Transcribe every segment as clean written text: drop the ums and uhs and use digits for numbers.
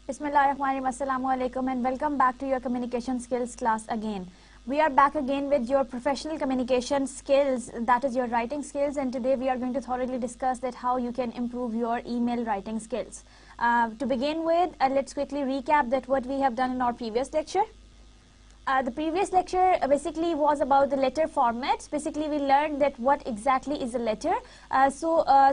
Bismillahirrahmanirrahim. Assalamu alaikum and welcome back to your communication skills class again. We are back again with your professional communication skills, that is your writing skills, and today we are going to thoroughly discuss that how you can improve your email writing skills. To begin with, let's quickly recap that what we have done in our previous lecture. The previous lecture basically was about the letter formats. Basically, we learned that what exactly is a letter.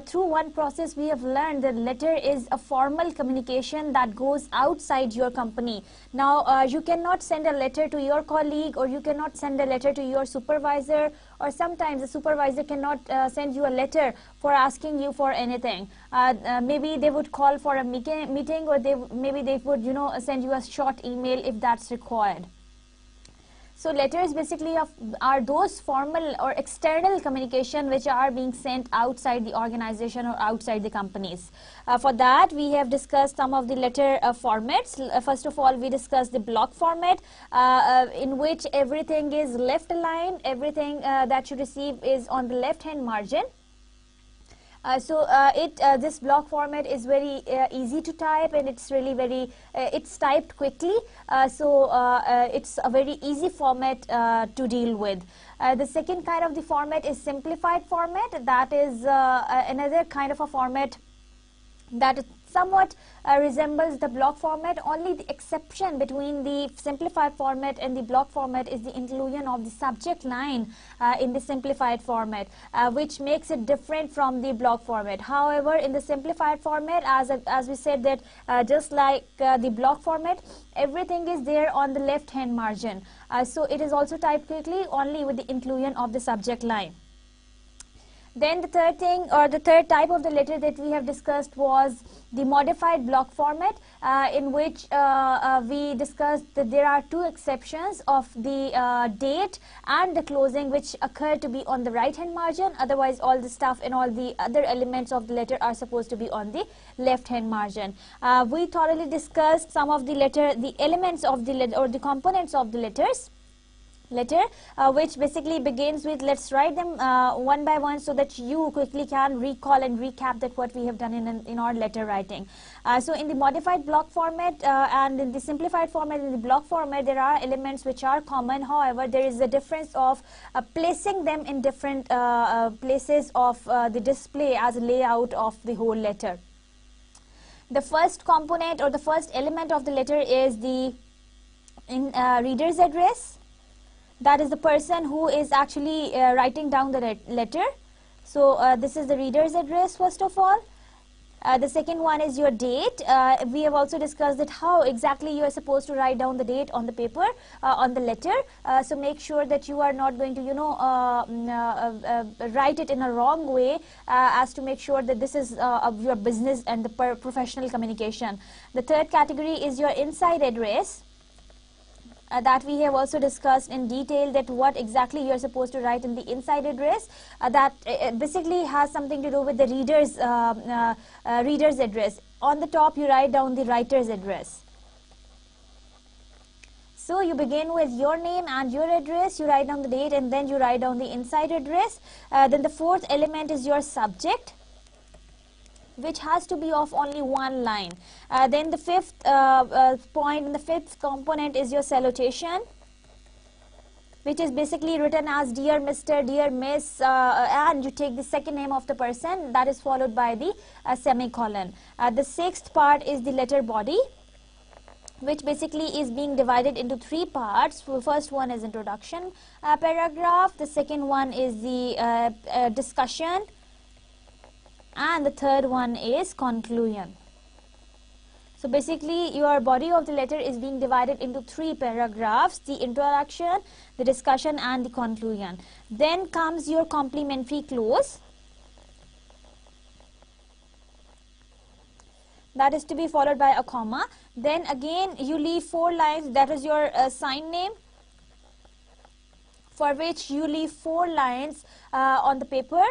Through one process, we have learned that letter is a formal communication that goes outside your company. Now, you cannot send a letter to your colleague, or you cannot send a letter to your supervisor, or sometimes the supervisor cannot send you a letter for asking you for anything. Maybe they would call for a meeting, or maybe they would send you a short email if that's required. So letters basically are those formal or external communication which are being sent outside the organization or outside the companies. For that, we have discussed some of the letter formats. First of all, we discussed the block format, in which everything is left aligned, everything that you receive is on the left hand margin. This block format is very easy to type, and it's really very it's typed quickly, it's a very easy format to deal with. The second kind of the format is simplified format. That is another kind of a format that somewhat resembles the block format. Only the exception between the simplified format and the block format is the inclusion of the subject line in the simplified format, which makes it different from the block format. However, in the simplified format, as we said that just like the block format, everything is there on the left hand margin. So it is also typed quickly only with the inclusion of the subject line. Then the third thing, or the third type of the letter that we have discussed, was the modified block format, in which we discussed that there are two exceptions of the date and the closing, which occur to be on the right hand margin. Otherwise, all the stuff and all the other elements of the letter are supposed to be on the left hand margin. We thoroughly discussed some of the elements of the letter, or the components of the letter, which basically begins with, let's write them one by one so that you quickly can recall and recap that what we have done in our letter writing. So in the modified block format and in the simplified format, in the block format, there are elements which are common. However, there is a difference of placing them in different places of the display as a layout of the whole letter. The first component or the first element of the letter is the reader's address. That is the person who is actually writing down the letter. So this is the reader's address first of all. The second one is your date. We have also discussed that how exactly you are supposed to write down the date on the paper, on the letter. So make sure that you are not going to write it in a wrong way, as to make sure that this is of your business and the professional communication. The third category is your inside address. That we have also discussed in detail, that what exactly you are supposed to write in the inside address. That basically has something to do with the reader's address. On the top, you write down the writer's address. So you begin with your name and your address, you write down the date, and then you write down the inside address. Then the fourth element is your subject, which has to be of only one line. Then the fifth point and the fifth component is your salutation, which is basically written as Dear Mr., Dear Miss, and you take the second name of the person, that is followed by the semicolon. The sixth part is the letter body, which basically is being divided into three parts. The first one is introduction paragraph, the second one is the discussion, and the third one is conclusion. So basically your body of the letter is being divided into three paragraphs: the introduction, the discussion, and the conclusion. Then comes your complimentary close. That is to be followed by a comma. Then again you leave 4 lines, that is your sign name, for which you leave 4 lines on the paper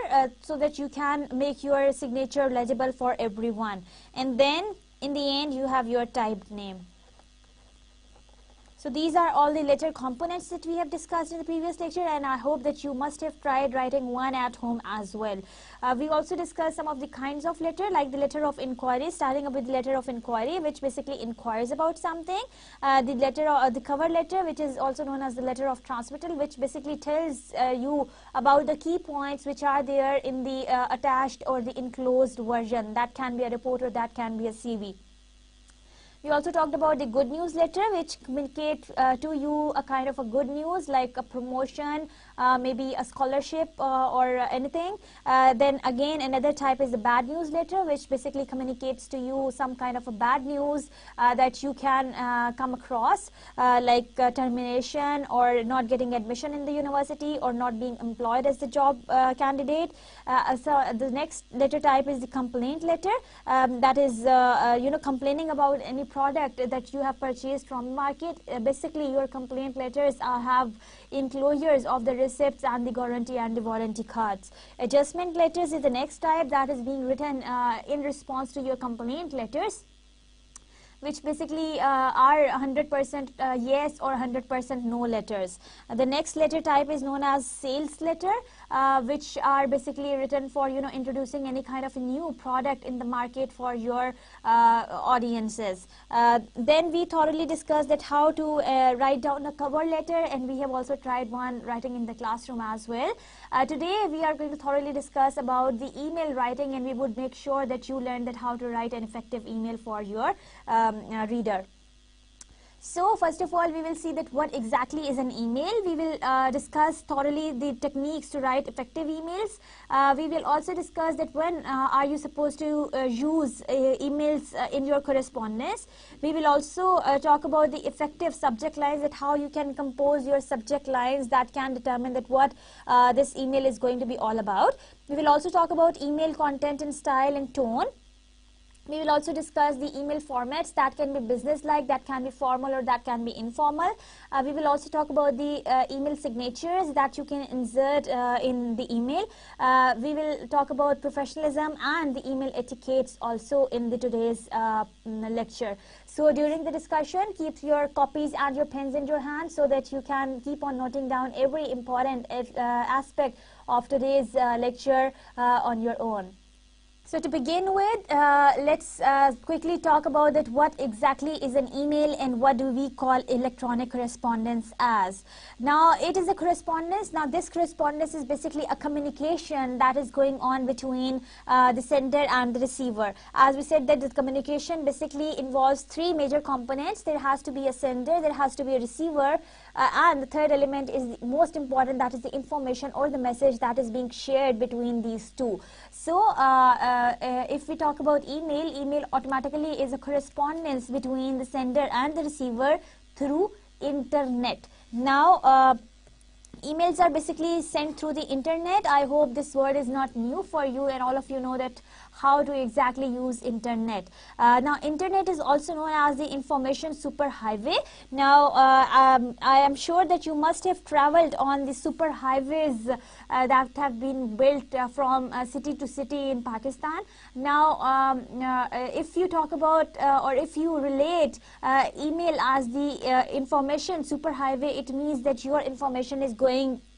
so that you can make your signature legible for everyone. And then in the end you have your typed name. So these are all the letter components that we have discussed in the previous lecture, and I hope that you must have tried writing one at home as well. We also discussed some of the kinds of letter, like the letter of inquiry, starting up with the letter of inquiry, which basically inquires about something. The letter or the cover letter, which is also known as the letter of transmittal, which basically tells you about the key points which are there in the attached or the enclosed version. That can be a report or that can be a CV. We also talked about the good news letter, which communicate to you a kind of a good news, like a promotion, maybe a scholarship or anything. Then again, another type is the bad news letter, which basically communicates to you some kind of a bad news that you can come across, like termination or not getting admission in the university or not being employed as the job candidate. So the next letter type is the complaint letter, that is complaining about any product that you have purchased from market. Basically your complaint letters have enclosures of the receipts and the guarantee and the warranty cards. Adjustment letters is the next type, that is being written in response to your complaint letters, which basically are 100% yes or 100% no letters. The next letter type is known as sales letter, which are basically written for introducing any kind of a new product in the market for your audiences. Then we thoroughly discussed that how to write down a cover letter, and we have also tried one writing in the classroom as well. Today we are going to thoroughly discuss about the email writing, and we would make sure that you learn that how to write an effective email for your reader. So first of all, we will see that what exactly is an email. We will discuss thoroughly the techniques to write effective emails. We will also discuss that when are you supposed to use emails in your correspondence. We will also talk about the effective subject lines, that how you can compose your subject lines that can determine that what this email is going to be all about. We will also talk about email content and style and tone. We will also discuss the email formats, that can be business-like, that can be formal, or that can be informal. We will also talk about the email signatures that you can insert in the email. We will talk about professionalism and the email etiquettes also in today's lecture. So during the discussion, keep your copies and your pens in your hand so that you can keep on noting down every important aspect of today's lecture on your own. So to begin with, let's quickly talk about that what exactly is an email and what do we call electronic correspondence as. Now it is a correspondence. Now this correspondence is basically a communication that is going on between the sender and the receiver. As we said that the communication basically involves three major components. There has to be a sender, there has to be a receiver, and the third element is the most important, that is the information or the message that is being shared between these two. So if we talk about email automatically is a correspondence between the sender and the receiver through internet. Now emails are basically sent through the internet. I hope this word is not new for you and all of you know that how to exactly use internet. Now internet is also known as the information superhighway. Now I am sure that you must have traveled on the superhighways that have been built from city to city in Pakistan. Now if you talk about or if you relate email as the information superhighway, it means that your information is going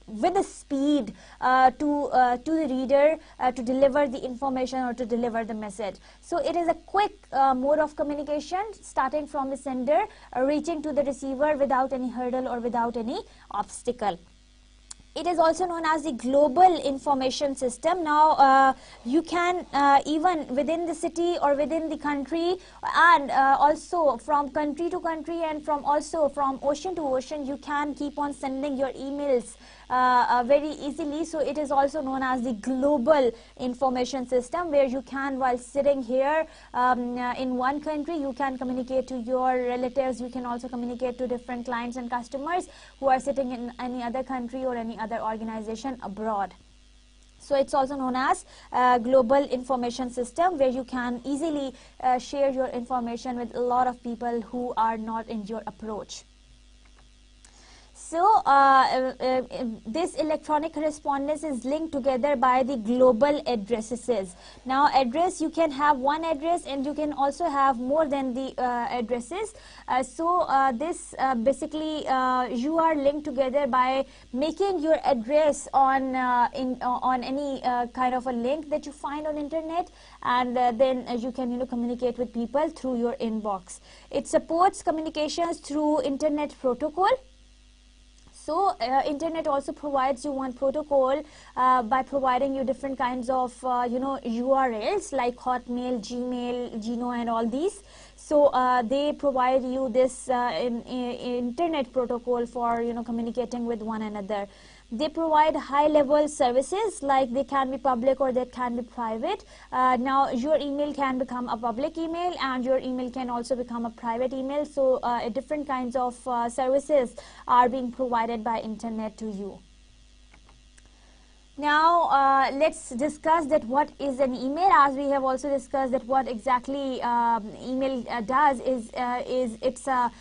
with the speed to the reader to deliver the information or to deliver the message. So it is a quick mode of communication starting from the sender reaching to the receiver without any hurdle or without any obstacle. It is also known as the global information system. Now you can even within the city or within the country and also from country to country and from also from ocean to ocean, you can keep on sending your emails very easily. So it is also known as the global information system, where you can, while sitting here in one country, you can communicate to your relatives. You can also communicate to different clients and customers who are sitting in any other country or any other organization abroad. So it's also known as global information system, where you can easily share your information with a lot of people who are not in your approach. So this electronic correspondence is linked together by the global addresses. Now address, you can have one address and you can also have more than the addresses. This basically you are linked together by making your address on any kind of a link that you find on internet, and then you can communicate with people through your inbox. It supports communications through internet protocol. So internet also provides you one protocol by providing you different kinds of URLs like Hotmail, Gmail, Geno and all these. So they provide you this internet protocol for communicating with one another. They provide high level services, like they can be public or they can be private. Now your email can become a public email and your email can also become a private email. So different kinds of services are being provided by internet to you. Now let's discuss that what is an email. As we have also discussed that what exactly email does is it's a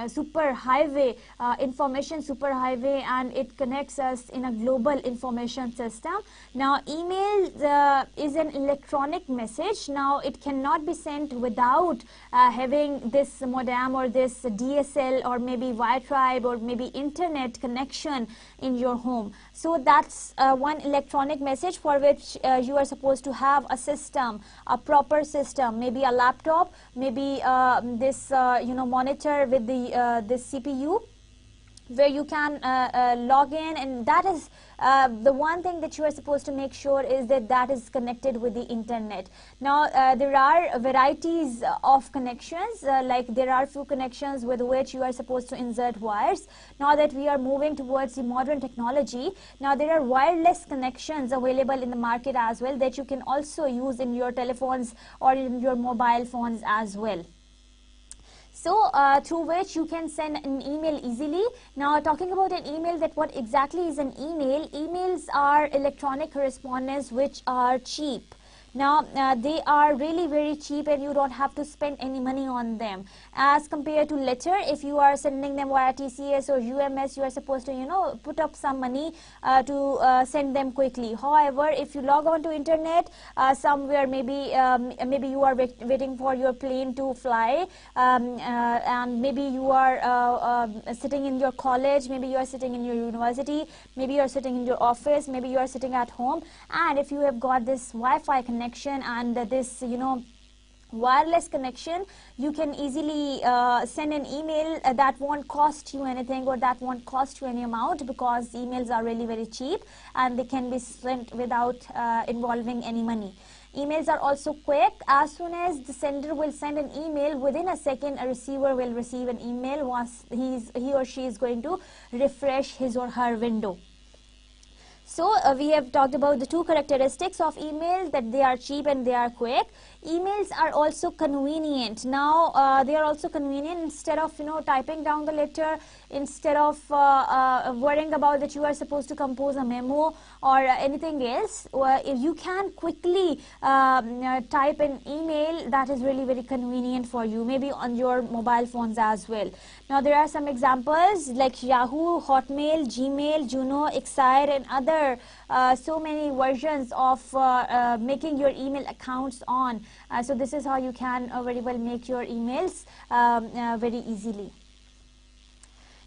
super highway, information super highway, and it connects us in a global information system. Now email is an electronic message. Now it cannot be sent without having this modem or this DSL or maybe Wi-Fi or maybe internet connection in your home. So that's one electronic message for which you are supposed to have a system, a proper system, maybe a laptop, maybe this monitor with the this CPU, where you can log in, and that is the one thing that you are supposed to make sure is that that is connected with the internet. Now there are varieties of connections, like there are few connections with which you are supposed to insert wires. Now that we are moving towards the modern technology, now there are wireless connections available in the market as well that you can also use in your telephones or in your mobile phones as well. So through which you can send an email easily. Now talking about an email, that what exactly is an email? Emails are electronic correspondence which are cheap. Now they are really very cheap and you don't have to spend any money on them, as compared to letter. If you are sending them via TCS or UMS, you are supposed to put up some money to send them quickly. However, if you log on to internet somewhere, maybe maybe you are waiting for your plane to fly, and maybe you are sitting in your college, maybe you are sitting in your university, maybe you are sitting in your office, maybe you are sitting at home, and if you have got this Wi-Fi connection and this wireless connection, you can easily send an email that won't cost you anything, or that won't cost you any amount, because emails are really very cheap and they can be sent without involving any money. Emails are also quick. As soon as the sender will send an email, within a second a receiver will receive an email once he or she is going to refresh his or her window. So we have talked about the two characteristics of email, that they are cheap and they are quick. Emails are also convenient. Now they are also convenient. Instead of typing down the letter, instead of worrying about that you are supposed to compose a memo or anything else, if you can quickly type an email, that is really very convenient for you, maybe on your mobile phones as well. Now there are some examples like Yahoo, Hotmail, Gmail, Juno, Exire and other so many versions of making your email accounts on. So this is how you can very well make your emails very easily.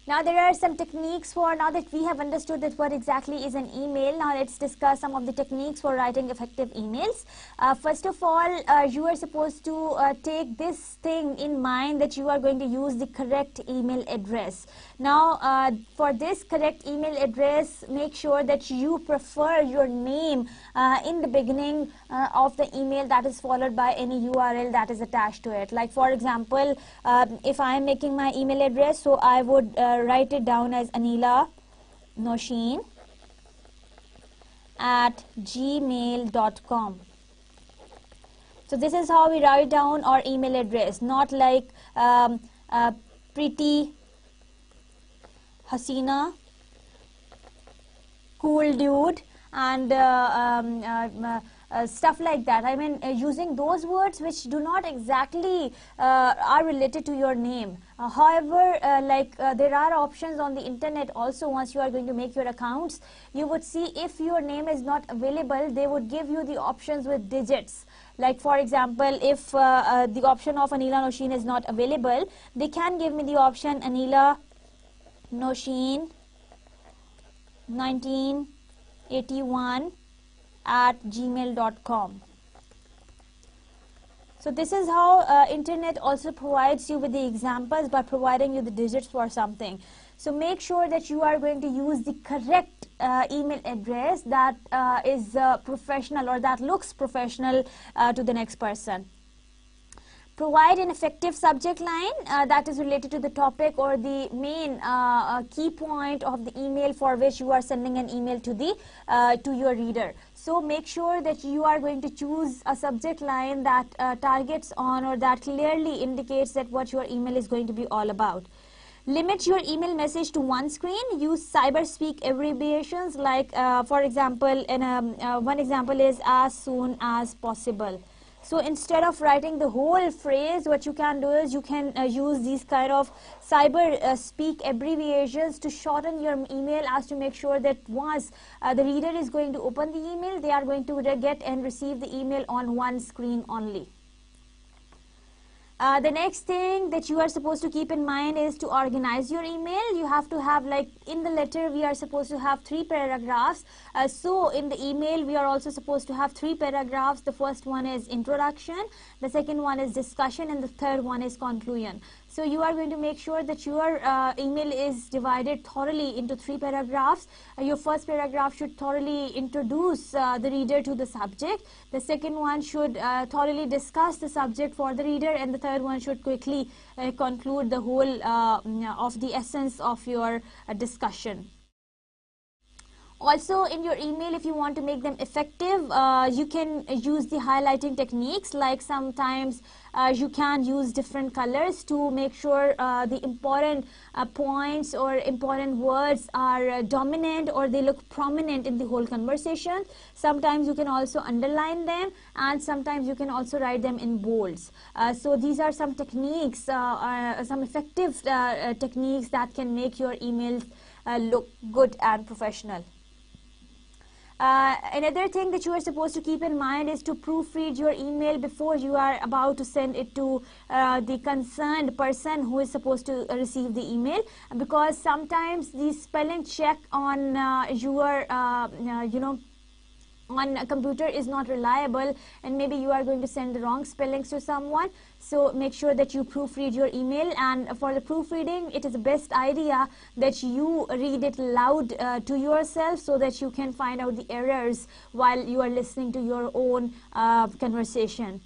Now there are some techniques for, now that we have understood that what exactly is an email, now let's discuss some of the techniques for writing effective emails. First of all, you are supposed to take this thing in mind, that you are going to use the correct email address. Now for this correct email address, make sure that you prefer your name in the beginning of the email, that is followed by any URL that is attached to it. Like for example, if I am making my email address, so I would write it down as Anila Noshin at gmail.com. So this is how we write down our email address, not like pretty Hasina, cool dude, and stuff like that. I mean, using those words which do not exactly are related to your name. However, there are options on the internet also. Once you are going to make your accounts, you would see if your name is not available, they would give you the options with digits. Like for example, if the option of Anila Noshin is not available, they can give me the option Anila Noshin 1981 at gmail.com. So this is how internet also provides you with the examples by providing you the digits for something. So make sure that you are going to use the correct email address that is professional, or that looks professional to the next person. Provide an effective subject line that is related to the topic or the main key point of the email for which you are sending an email to the to your reader. So make sure that you are going to choose a subject line that targets on, or that clearly indicates that what your email is going to be all about. Limit your email message to one screen. Use cyberspeak abbreviations like, for example, one example is as soon as possible. So instead of writing the whole phrase, what you can do is you can use these kind of cyberspeak abbreviations to shorten your email, as to make sure that once the reader is going to open the email, they are going to get and receive the email on one screen only. The next thing that you are supposed to keep in mind is to organize your email. You have to have, like in the letter we are supposed to have 3 paragraphs. So in the email we are also supposed to have 3 paragraphs. The first one is introduction, the second one is discussion, and the third one is conclusion. So you are going to make sure that your email is divided thoroughly into 3 paragraphs. Your first paragraph should thoroughly introduce the reader to the subject. The second one should thoroughly discuss the subject for the reader, and the third one should quickly conclude the whole of the essence of your discussion. Also in your email, if you want to make them effective, you can use the highlighting techniques. Like sometimes you can use different colors to make sure the important points or important words are dominant, or they look prominent in the whole conversation. Sometimes you can also underline them, and sometimes you can also write them in bolds. So these are some techniques, some effective techniques that can make your emails look good and professional. Another thing that you are supposed to keep in mind is to proofread your email before you are about to send it to the concerned person who is supposed to receive the email, because sometimes the spelling check on your on a computer is not reliable, and maybe you are going to send the wrong spellings to someone. So make sure that you proofread your email, and for the proofreading, it is the best idea that you read it loud to yourself, so that you can find out the errors while you are listening to your own conversation.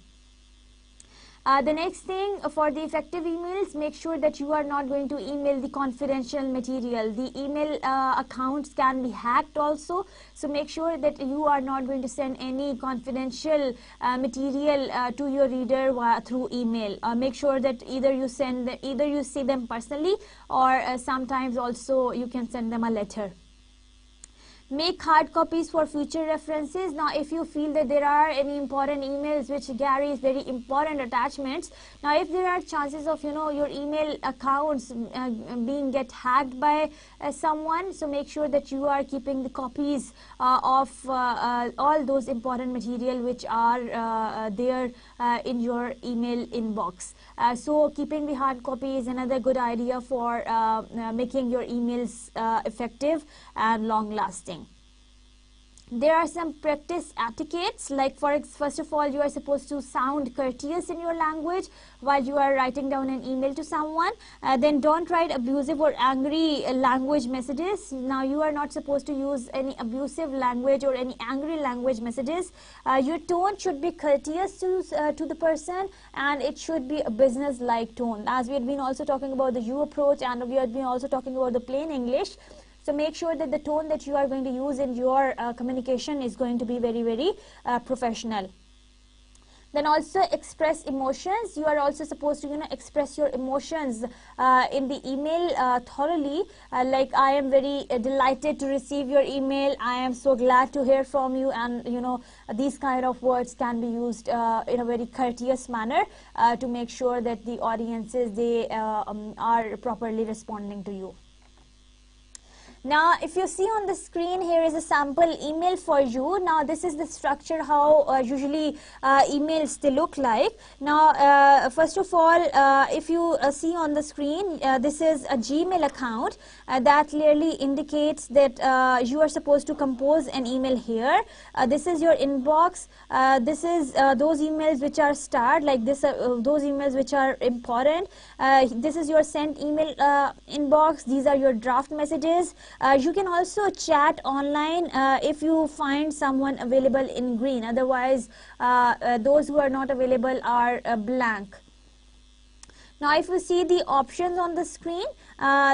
The next thing, for the effective emails, make sure that you are not going to email the confidential material. The email accounts can be hacked also, so make sure that you are not going to send any confidential material to your reader through email. Make sure that either you see them personally, or sometimes also you can send them a letter. Make hard copies for future references. Now, if you feel that there are any important emails which carries very important attachments, now if there are chances of your email accounts being get hacked by someone, so make sure that you are keeping the copies of all those important material which are there in your email inbox. So keeping the hard copy is another good idea for making your emails effective and long lasting. There are some practice etiquettes, like first of all, you are supposed to sound courteous in your language while you are writing down an email to someone. Then don't write abusive or angry language messages. Now, you are not supposed to use any abusive language or any angry language messages. Your tone should be courteous to the person, and it should be a business-like tone. As we had been also talking about the you approach, and we had been also talking about the plain English. So make sure that the tone that you are going to use in your communication is going to be very, very professional. Then also express emotions. You are also supposed to express your emotions in the email thoroughly, like I am very delighted to receive your email, I am so glad to hear from you, and these kind of words can be used in a very courteous manner to make sure that the audiences, they are properly responding to you. Now, if you see on the screen, here is a sample email for you. Now, this is the structure how usually emails they look like. Now, first of all, if you see on the screen, this is a Gmail account that clearly indicates that you are supposed to compose an email here. This is your inbox. This is those emails which are starred, like this, those emails which are important. This is your sent email inbox. These are your draft messages. You can also chat online if you find someone available in green. Otherwise, those who are not available are blank. Now, if you see the options on the screen,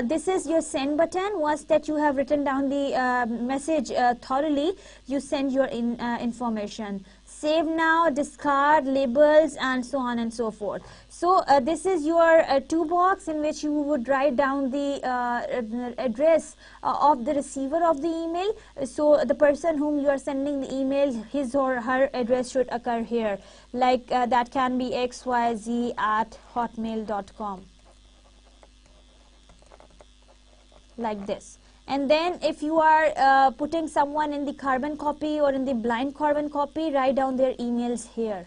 this is your send button. Once that you have written down the message thoroughly, you send your information. Save now, discard, labels, and so on and so forth. So this is your toolbox in which you would write down the address of the receiver of the email. So the person whom you are sending the email, his or her address should occur here. Like that can be xyz@hotmail.com. Like this. And then if you are putting someone in the carbon copy or in the blind carbon copy, write down their emails here.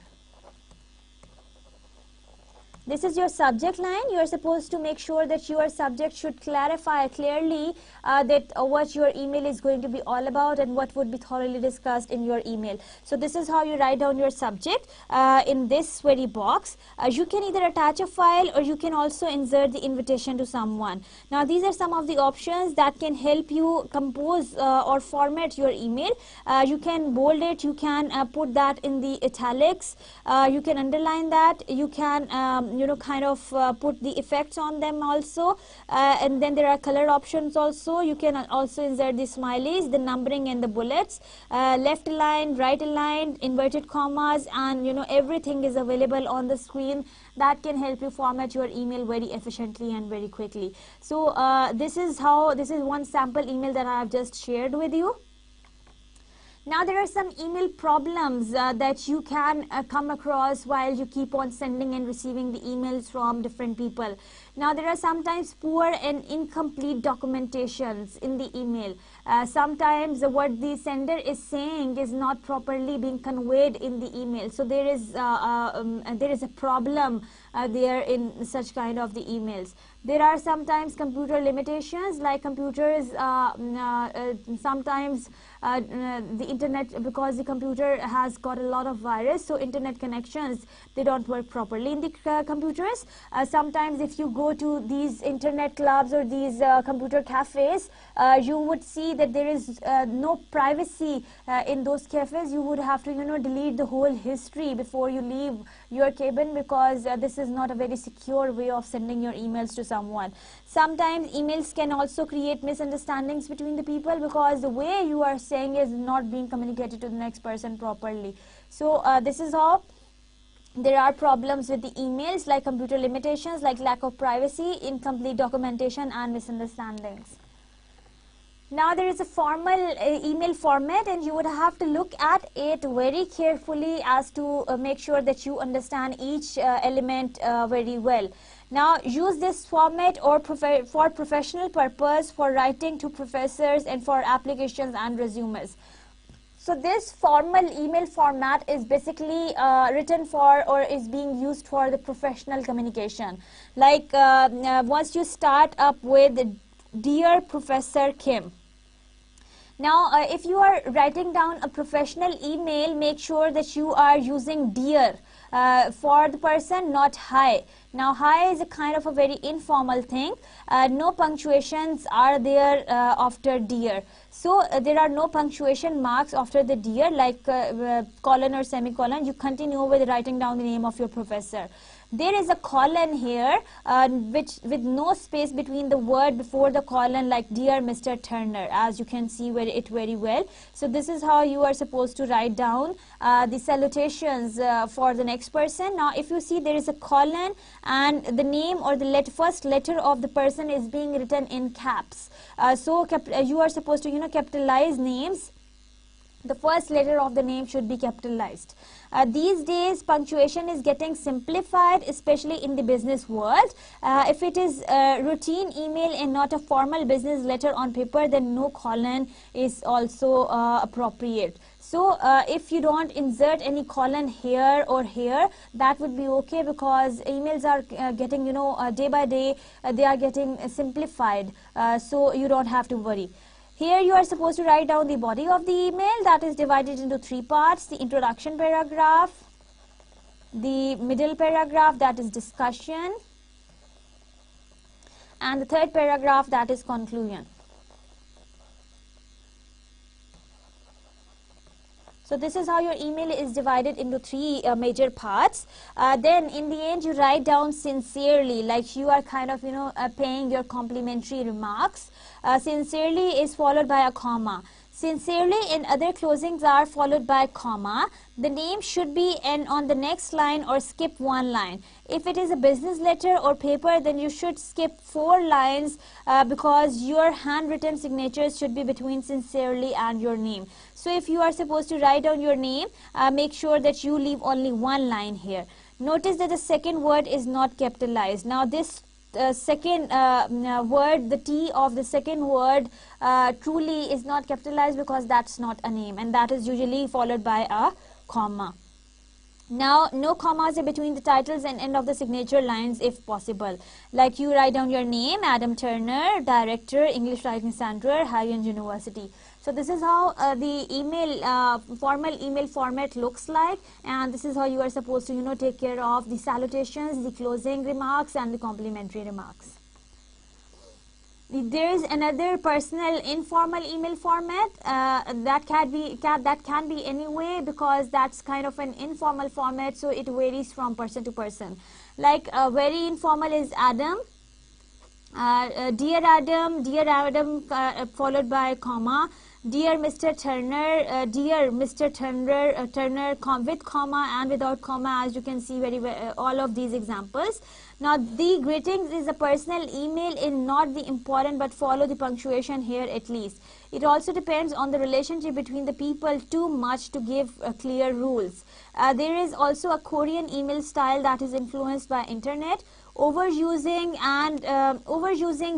This is your subject line. You are supposed to make sure that your subject should clarify clearly that what your email is going to be all about and what would be thoroughly discussed in your email. So this is how you write down your subject in this very box. You can either attach a file or you can also insert the invitation to someone. Now these are some of the options that can help you compose or format your email. You can bold it, you can put that in the italics, you can underline that, you can kind of put the effects on them also, and then there are color options also. You can also insert the smileys, the numbering and the bullets, left aligned, right aligned, inverted commas, and everything is available on the screen that can help you format your email very efficiently and very quickly. So this is one sample email that I have just shared with you. Now there are some email problems that you can come across while you keep on sending and receiving the emails from different people. Now there are sometimes poor and incomplete documentations in the email. Sometimes what the sender is saying is not properly being conveyed in the email. So there is a problem there in such kind of the emails. There are sometimes computer limitations, like computers sometimes the internet, because the computer has got a lot of virus, so internet connections, they don't work properly in the computers. Sometimes if you go to these internet clubs or these computer cafes, you would see that there is no privacy in those cafes. You would have to delete the whole history before you leave your cabin, because this is not a very secure way of sending your emails to someone. Sometimes emails can also create misunderstandings between the people, because the way you are saying is not being communicated to the next person properly. So this is how there are problems with the emails, like computer limitations, like lack of privacy, incomplete documentation, and misunderstandings. Now there is a formal email format, and you would have to look at it very carefully as to make sure that you understand each element very well. Now use this format or for professional purpose, for writing to professors and for applications and resumes. So this formal email format is basically written for, or is being used for, the professional communication. Like once you start up with "Dear Professor Kim." Now if you are writing down a professional email, make sure that you are using "dear" for the person, not "hi." Now "hi" is a kind of a very informal thing. No punctuations are there after "dear." So there are no punctuation marks after the "dear", like colon or semicolon. You continue with writing down the name of your professor. There is a colon here which with no space between the word before the colon, like "Dear Mr. Turner," as you can see it very well. So this is how you are supposed to write down the salutations for the next next person. Now if you see, there is a colon and the name or the first letter of the person is being written in caps. You are supposed to capitalize names. The first letter of the name should be capitalized. These days punctuation is getting simplified, especially in the business world. If it is a routine email and not a formal business letter on paper, then no colon is also appropriate. So if you don't insert any colon here or here, that would be okay, because emails are getting day by day they are getting simplified, so you don't have to worry. Here you are supposed to write down the body of the email, that is divided into 3 parts: the introduction paragraph, the middle paragraph, that is discussion, and the third paragraph, that is conclusion. So this is how your email is divided into 3 major parts. Then in the end you write down sincerely, like you are kind of paying your complimentary remarks. Sincerely is followed by a comma. Sincerely in other closings are followed by comma. The name should be on the next line or skip 1 line. If it is a business letter or paper, then you should skip 4 lines because your handwritten signatures should be between sincerely and your name. So if you are supposed to write down your name, make sure that you leave only 1 line here. Notice that the second word is not capitalized. Now this second word, the T of the second word truly is not capitalized because that's not a name, and that is usually followed by a comma. Now no commas are between the titles and end of the signature lines if possible. Like you write down your name, Adam Turner, Director, English Writing Center, High-End University. So this is how the email, formal email format looks like, and this is how you are supposed to take care of the salutations, the closing remarks, and the complimentary remarks. There is another personal informal email format that can be any way, because that's kind of an informal format, so it varies from person to person. Like very informal is Adam. Dear Adam, followed by comma. Dear Mr. Turner, dear Mr. Turner, with comma and without comma, as you can see very well, all of these examples. Now the greetings is a personal email in not the important, but follow the punctuation here at least. It also depends on the relationship between the people too much to give clear rules. There is also a Korean email style that is influenced by internet. Overusing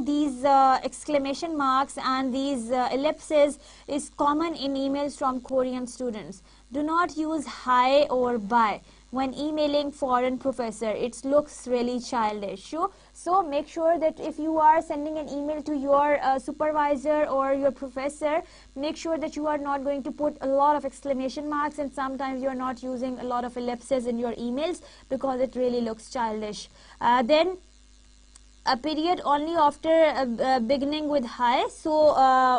these exclamation marks and these ellipses is common in emails from Korean students. Do not use hi or bye when emailing foreign professor. It looks really childish. So make sure that if you are sending an email to your supervisor or your professor, make sure that you are not going to put a lot of exclamation marks, and sometimes you are not using a lot of ellipses in your emails because it really looks childish. Then a period only after beginning with hi, so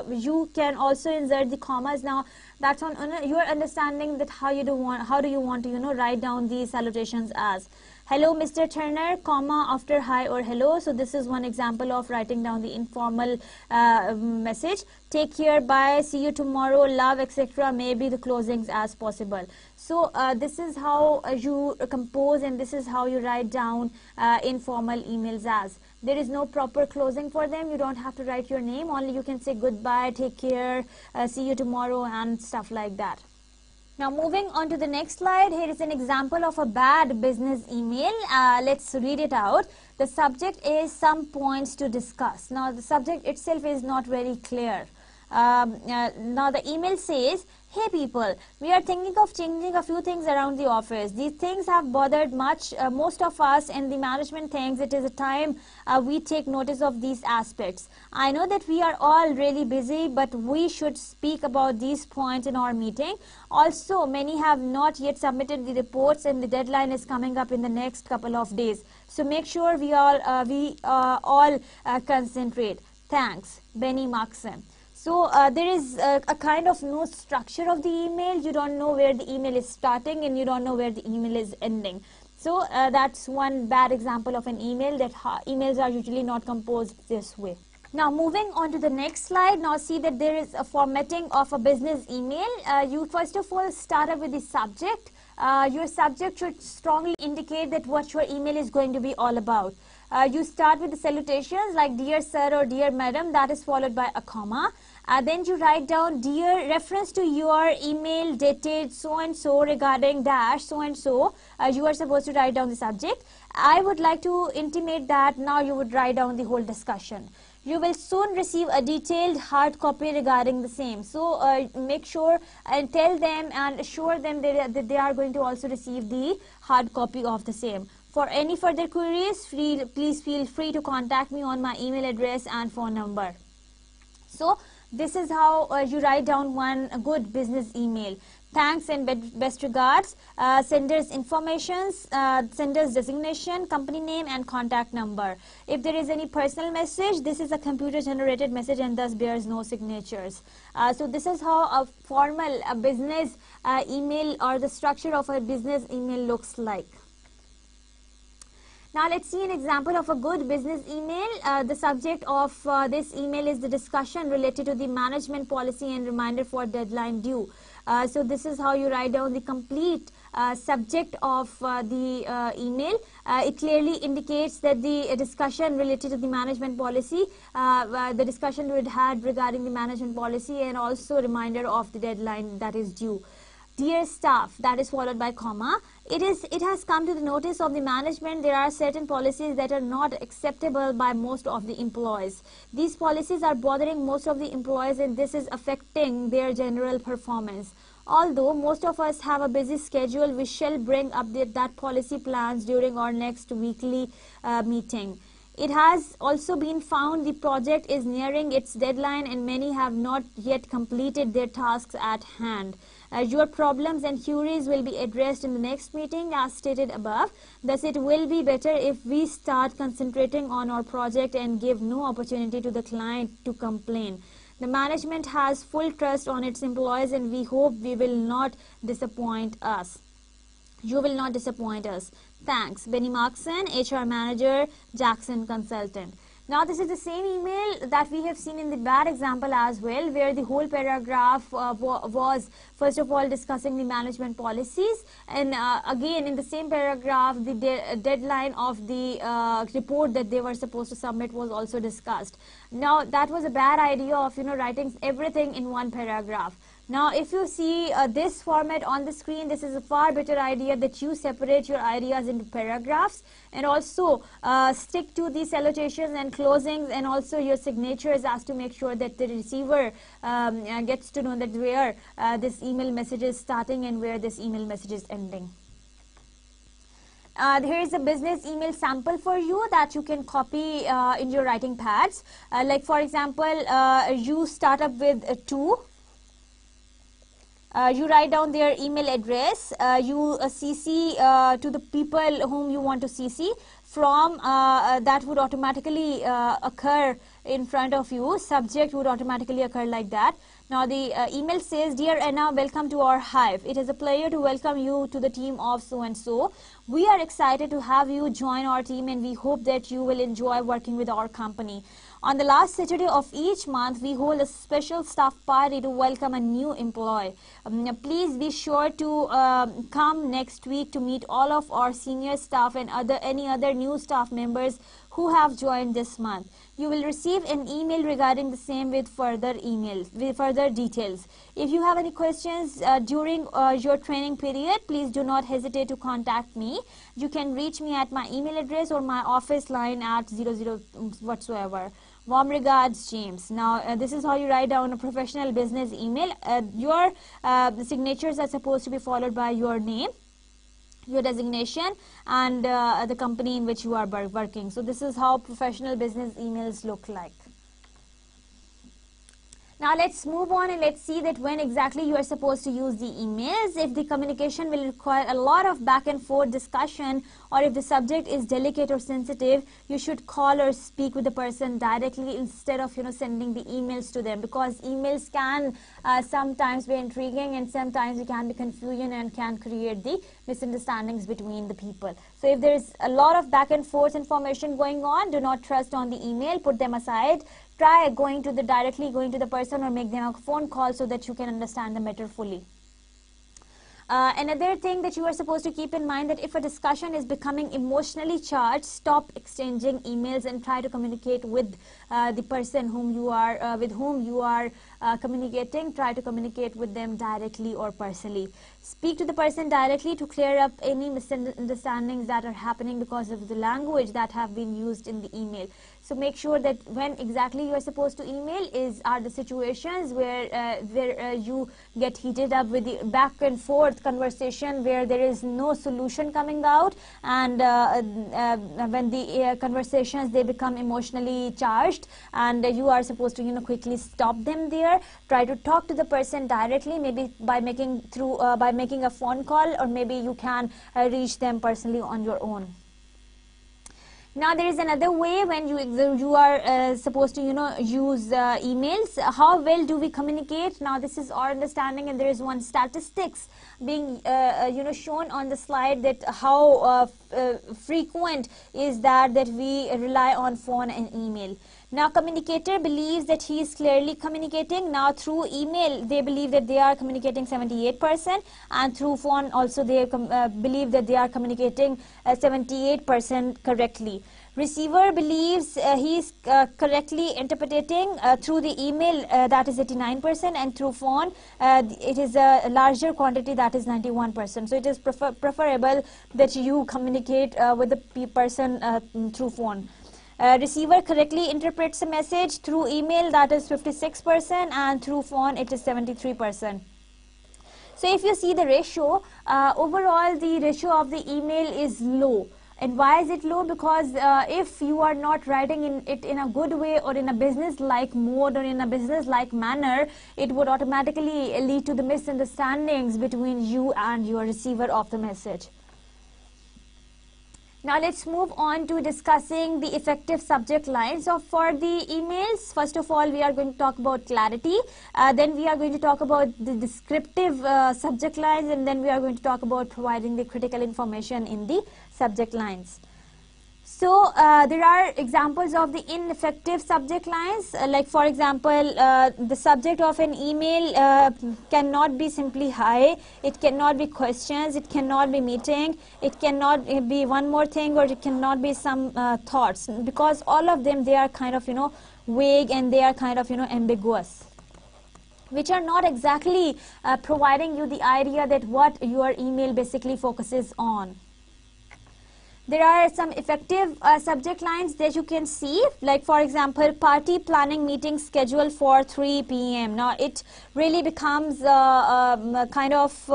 you can also insert the commas. Now that's on your understanding that how do you want to write down these salutations as. Hello Mr. Turner, comma after hi or hello. So this is one example of writing down the informal message. Take care, bye, see you tomorrow, love, etc. Maybe the closings as possible. So this is how you compose, and this is how you write down informal emails as. There is no proper closing for them. You don't have to write your name, only you can say goodbye, take care, see you tomorrow, and stuff like that. Now moving on to the next slide, here is an example of a bad business email. Let's read it out. The subject is some points to discuss. Now the subject itself is not very clear. Now the email says, hey people, we are thinking of changing a few things around the office. These things have bothered most of us, and the management thinks it is a time we take notice of these aspects. I know that we are all really busy, but we should speak about these points in our meeting. Also, many have not yet submitted the reports, and the deadline is coming up in the next couple of days. So make sure we all concentrate. Thanks, Benny Markson. So there is a kind of no structure of the email. You don't know where the email is starting, and you don't know where the email is ending. So that's one bad example of an email, that emails are usually not composed this way. Now moving on to the next slide, now see that there is a formatting of a business email. You first of all start up with the subject. your subject should strongly indicate that what your email is going to be all about. You start with the salutations like dear sir or dear madam, that is followed by a comma. Then you write down dear, reference to your email dated so and so regarding dash so and so. You are supposed to write down the subject. I would like to intimate that now you would write down the whole discussion. You will soon receive a detailed hard copy regarding the same. So make sure and tell them and assure them that they are going to also receive the hard copy of the same. For any further queries, please feel free to contact me on my email address and phone number. So this is how you write down one good business email. Thanks and best regards. Sender's information, sender's designation, company name and contact number. If there is any personal message, this is a computer generated message and thus bears no signatures. So this is how a formal business email or the structure of a business email looks like. Now let's see an example of a good business email. The subject of this email is the discussion related to the management policy and reminder for deadline due. So this is how you write down the complete subject of the email. It clearly indicates that the discussion related to the management policy, the discussion we had regarding the management policy and also reminder of the deadline that is due. Dear staff, that is followed by comma. It has come to the notice of the management there are certain policies that are not acceptable by most of the employees. These policies are bothering most of the employees and this is affecting their general performance. Although most of us have a busy schedule, we shall bring up that policy plans during our next weekly meeting. It has also been found the project is nearing its deadline and many have not yet completed their tasks at hand. Your problems and queries will be addressed in the next meeting as stated above. Thus, it will be better if we start concentrating on our project and give no opportunity to the client to complain. The management has full trust on its employees and we hope we will not disappoint us. You will not disappoint us. Thanks. Benny Markson, HR Manager, Jackson Consultant. Now this is the same email that we have seen in the bad example as well, where the whole paragraph was first of all discussing the management policies, and again in the same paragraph the deadline of the report that they were supposed to submit was also discussed. Now that was a bad idea of writing everything in one paragraph. Now if you see this format on the screen, this is a far better idea that you separate your ideas into paragraphs and also stick to the salutations and closings and also your signatures as to make sure that the receiver gets to know that where this email message is starting and where this email message is ending. Here is a business email sample for you that you can copy in your writing pads. Like for example, you start up with to. You write down their email address, you CC to the people whom you want to CC from, that would automatically occur in front of you. Subject would automatically occur like that. Now the email says, Dear Anna, welcome to our hive. It is a pleasure to welcome you to the team of so and so. We are excited to have you join our team and we hope that you will enjoy working with our company. On the last Saturday of each month, we hold a special staff party to welcome a new employee. Please be sure to come next week to meet all of our senior staff and any other new staff members who have joined this month. You will receive an email regarding the same with further details. If you have any questions during your training period, please do not hesitate to contact me. You can reach me at my email address or my office line at 00 whatsoever. Warm regards, James. Now, this is how you write down a professional business email. Your signatures are supposed to be followed by your name, your designation, and the company in which you are working. So this is how professional business emails look like. Now let's move on and let's see that when exactly you are supposed to use the emails. If the communication will require a lot of back and forth discussion, or if the subject is delicate or sensitive, you should call or speak with the person directly instead of sending the emails to them, because emails can sometimes be intriguing and sometimes it can be confusion and can create the misunderstandings between the people. So if there is a lot of back and forth information going on, do not trust on the email, put them aside. Try directly going to the person or make them a phone call so that you can understand the matter fully. Another thing that you are supposed to keep in mind, that if a discussion is becoming emotionally charged, stop exchanging emails and try to communicate with the person whom you are with whom you are communicating. Try to communicate with them directly or personally. Speak to the person directly to clear up any misunderstandings that are happening because of the language that have been used in the email. So make sure that when exactly you are supposed to email are the situations where you get heated up with the back and forth conversation where there is no solution coming out, and when the conversations they become emotionally charged, and you are supposed to quickly stop them there. Try to talk to the person directly, maybe by making a phone call, or maybe you can reach them personally on your own. Now there is another way when you are supposed to use emails. How well do we communicate? Now this is our understanding, and there is one statistics being shown on the slide, that how frequent is that we rely on phone and email. Now communicator believes that he is clearly communicating. Now through email they believe that they are communicating 78%, and through phone also they believe that they are communicating 78% correctly. Receiver believes he is correctly interpreting through the email, that is 89%, and through phone it is a larger quantity, that is 91%. So it is preferable that you communicate with the person through phone. Receiver correctly interprets a message through email, that is 56%, and through phone it is 73%. So if you see the ratio, overall the ratio of the email is low. And why is it low? Because if you are not writing it in a good way, or in a business-like mode, or in a business-like manner, it would automatically lead to the misunderstandings between you and your receiver of the message. Now let's move on to discussing the effective subject lines for the emails. First of all, we are going to talk about clarity. Then we are going to talk about the descriptive subject lines, and then we are going to talk about providing the critical information in the subject lines. So there are examples of the ineffective subject lines, like for example, the subject of an email cannot be simply hi, it cannot be questions, it cannot be meeting, it cannot be one more thing, or it cannot be some thoughts, because all of them, they are kind of vague, and they are kind of ambiguous, which are not exactly providing you the idea that what your email basically focuses on. There are some effective subject lines that you can see, like for example, party planning meeting scheduled for 3 p.m. Now it really becomes kind of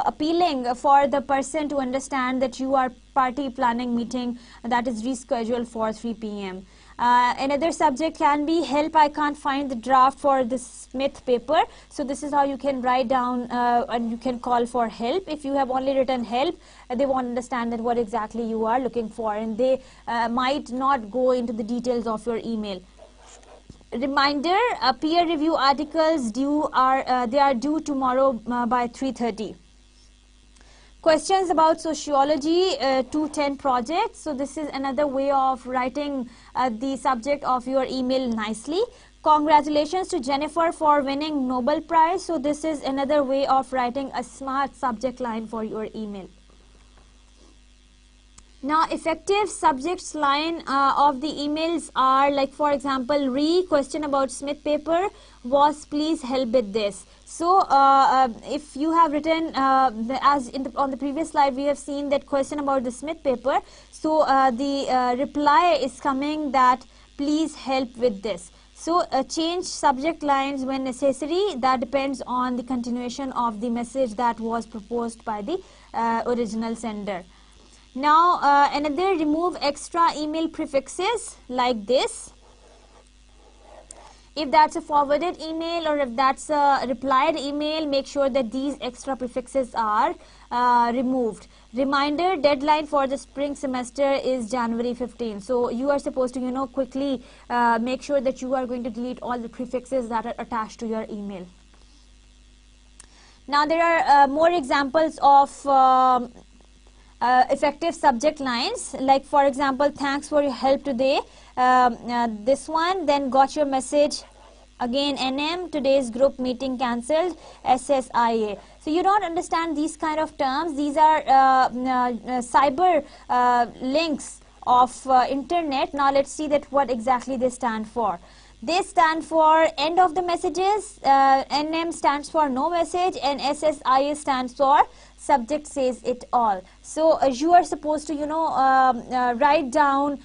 appealing for the person to understand that you are party planning meeting that is rescheduled for 3 p.m. Another subject can be help, I can't find the draft for the Smith paper. So this is how you can write down and you can call for help. If you have only written help, they won't understand that what exactly you are looking for, and they might not go into the details of your email. Reminder, peer review articles they are due tomorrow by 3:30. Questions about sociology 210 projects. So this is another way of writing the subject of your email nicely. Congratulations to Jennifer for winning Nobel Prize. So this is another way of writing a smart subject line for your email. Now effective subjects line of the emails are, like for example, question about Smith paper, was please help with this. So if you have written on the previous slide, we have seen that question about the Smith paper. So the reply is coming that please help with this. So change subject lines when necessary. That depends on the continuation of the message that was proposed by the original sender. Now another, remove extra email prefixes like this. If that's a forwarded email or if that's a replied email, make sure that these extra prefixes are removed. Reminder, deadline for the spring semester is January 15. So you are supposed to quickly make sure that you are going to delete all the prefixes that are attached to your email. Now there are more examples of effective subject lines, like for example, thanks for your help today, this one, then got your message Again, NM, today's group meeting cancelled. SSIA. So you don't understand these kind of terms. These are cyber links of internet. Now let's see that what exactly they stand for. They stand for end of the messages. NM stands for no message, and SSIA stands for subject says it all. So you are supposed to, write down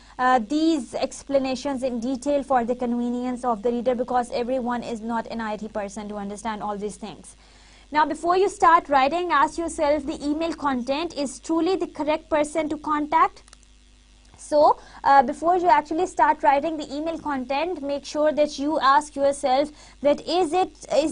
these explanations in detail for the convenience of the reader, because everyone is not an IT person to understand all these things. Now, before you start writing, ask yourself, the email content is truly the correct person to contact. So before you actually start writing the email content, make sure that you ask yourself that is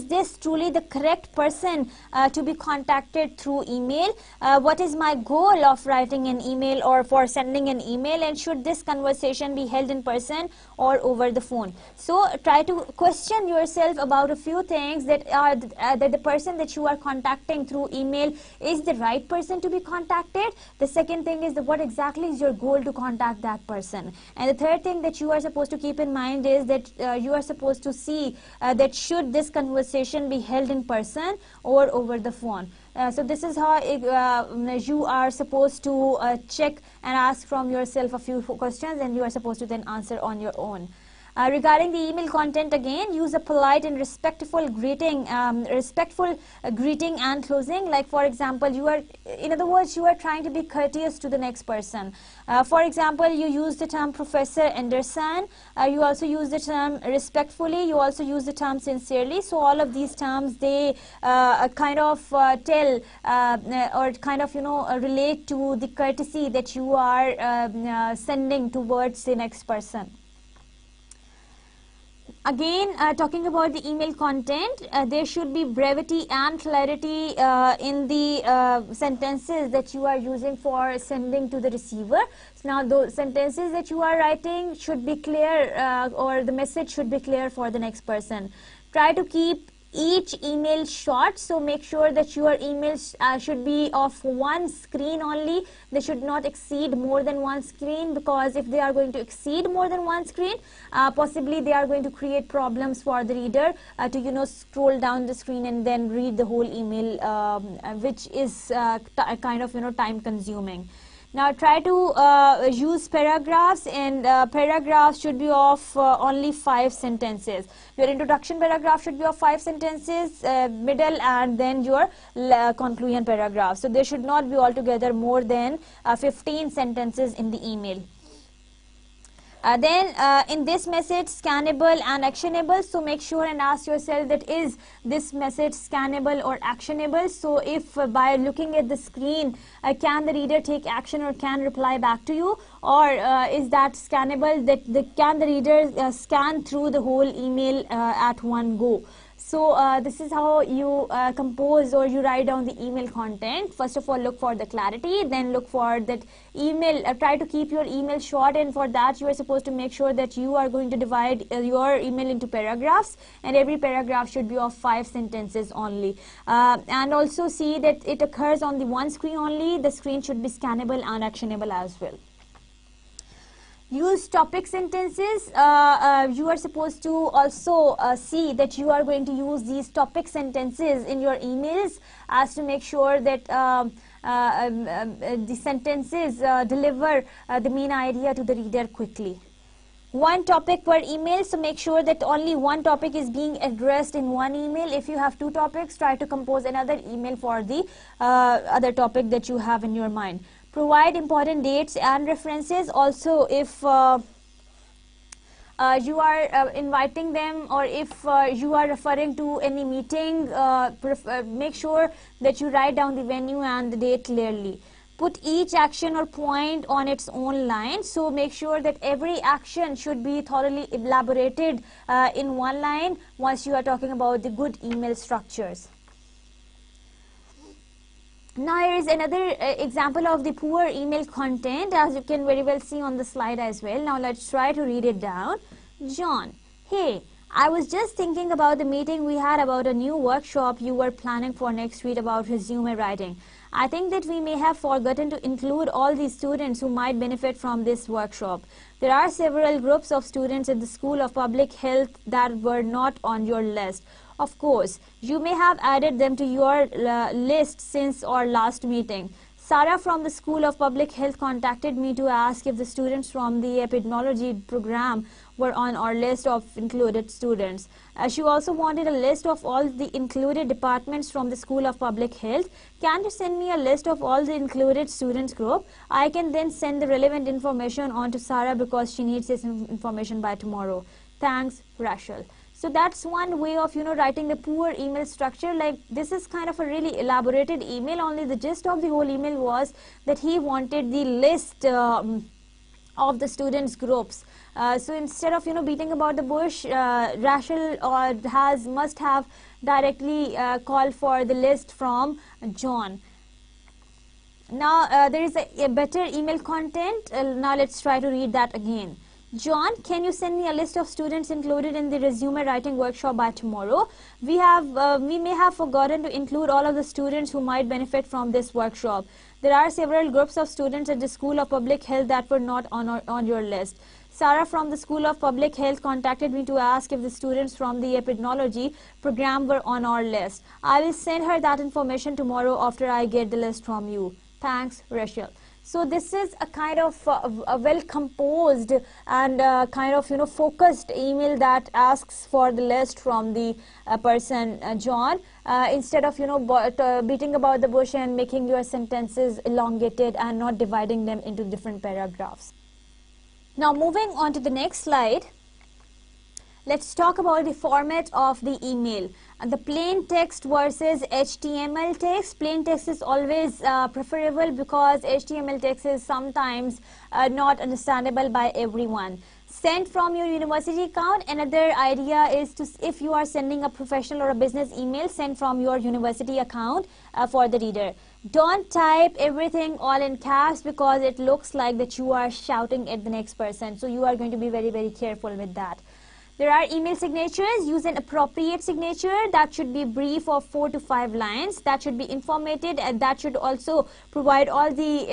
this truly the correct person to be contacted through email? What is my goal of writing an email or for sending an email, and should this conversation be held in person or over the phone? So try to question yourself about a few things that are that the person that you are contacting through email is the right person to be contacted. The second thing is what exactly is your goal to contact that person. And the third thing that you are supposed to keep in mind is that you are supposed to see that should this conversation be held in person or over the phone. So this is how you are supposed to check and ask from yourself a few questions, and you are supposed to then answer on your own. Regarding the email content, again, use a polite and respectful greeting and closing. Like, for example, in other words, you are trying to be courteous to the next person. For example, you use the term Professor understand. You also use the term respectfully. You also use the term sincerely. So all of these terms, they kind of tell or kind of relate to the courtesy that you are sending towards the next person. Again, talking about the email content, there should be brevity and clarity in the sentences that you are using for sending to the receiver. So now those sentences that you are writing should be clear, or the message should be clear for the next person. Try to keep each email short, so make sure that your emails should be of one screen only. They should not exceed more than one screen, because if they are going to exceed more than one screen, possibly they are going to create problems for the reader to scroll down the screen and then read the whole email, which is kind of time consuming. Now try to use paragraphs, and paragraphs should be of only 5 sentences. Your introduction paragraph should be of 5 sentences, middle, and then your conclusion paragraph. So there should not be altogether more than 15 sentences in the email. Then in this message, scannable and actionable. So make sure and ask yourself that is this message scannable or actionable. So if by looking at the screen, can the reader take action or can reply back to you, or is that scannable, that can the reader scan through the whole email at one go? So this is how you compose or you write down the email content. First of all, look for the clarity, then look for that email. Try to keep your email short, and for that you are supposed to make sure that you are going to divide your email into paragraphs, and every paragraph should be of 5 sentences only. And also see that it occurs on the one screen only. The screen should be scannable and actionable as well. Use topic sentences. You are supposed to also see that you are going to use these topic sentences in your emails, as to make sure that the sentences deliver the main idea to the reader quickly. One topic per email, so make sure that only one topic is being addressed in one email. If you have 2 topics, try to compose another email for the other topic that you have in your mind. Provide important dates and references. Also, if you are inviting them, or if you are referring to any meeting, make sure that you write down the venue and the date clearly. Put each action or point on its own line. So make sure that every action should be thoroughly elaborated in one line once you are talking about the good email structures. Now here is another example of the poor email content, as you can very well see on the slide as well. Now let's try to read it down. John: hey, I was just thinking about the meeting we had about a new workshop you were planning for next week about resume writing. I think that we may have forgotten to include all the students who might benefit from this workshop. There are several groups of students at the School of Public Health that were not on your list. Of course, you may have added them to your list since our last meeting. Sarah from the School of Public Health contacted me to ask if the students from the epidemiology program were on our list of included students. She also wanted a list of all the included departments from the School of Public Health. Can you send me a list of all the included students group? I can then send the relevant information on to Sarah because she needs this information by tomorrow. Thanks, Rachel. So that's one way of, writing the poor email structure. Like, this is kind of a really elaborated email. Only the gist of the whole email was that he wanted the list of the students groups. So instead of, beating about the bush, Rachel must have directly called for the list from John. Now, there is a better email content. Now, let's try to read that again. John, can you send me a list of students included in the resume writing workshop by tomorrow? We may have forgotten to include all of the students who might benefit from this workshop. There are several groups of students at the School of Public Health that were not on your list. Sarah from the School of Public Health contacted me to ask if the students from the epidemiology program were on our list. I will send her that information tomorrow after I get the list from you. Thanks, Rachel. So this is a kind of a well-composed and kind of focused email that asks for the list from the person John, instead of beating about the bush and making your sentences elongated and not dividing them into different paragraphs. Now moving on to the next slide. Let's talk about the format of the email. The plain text versus HTML text. Plain text is always preferable because HTML text is sometimes not understandable by everyone. Sent from your university account. Another idea is to, if you are sending a professional or a business email, send from your university account for the reader. Don't type everything all in caps because it looks like that you are shouting at the next person. So you are going to be very, very careful with that. There are email signatures. Use an appropriate signature that should be brief of 4 to 5 lines. That should be informative, and that should also provide all the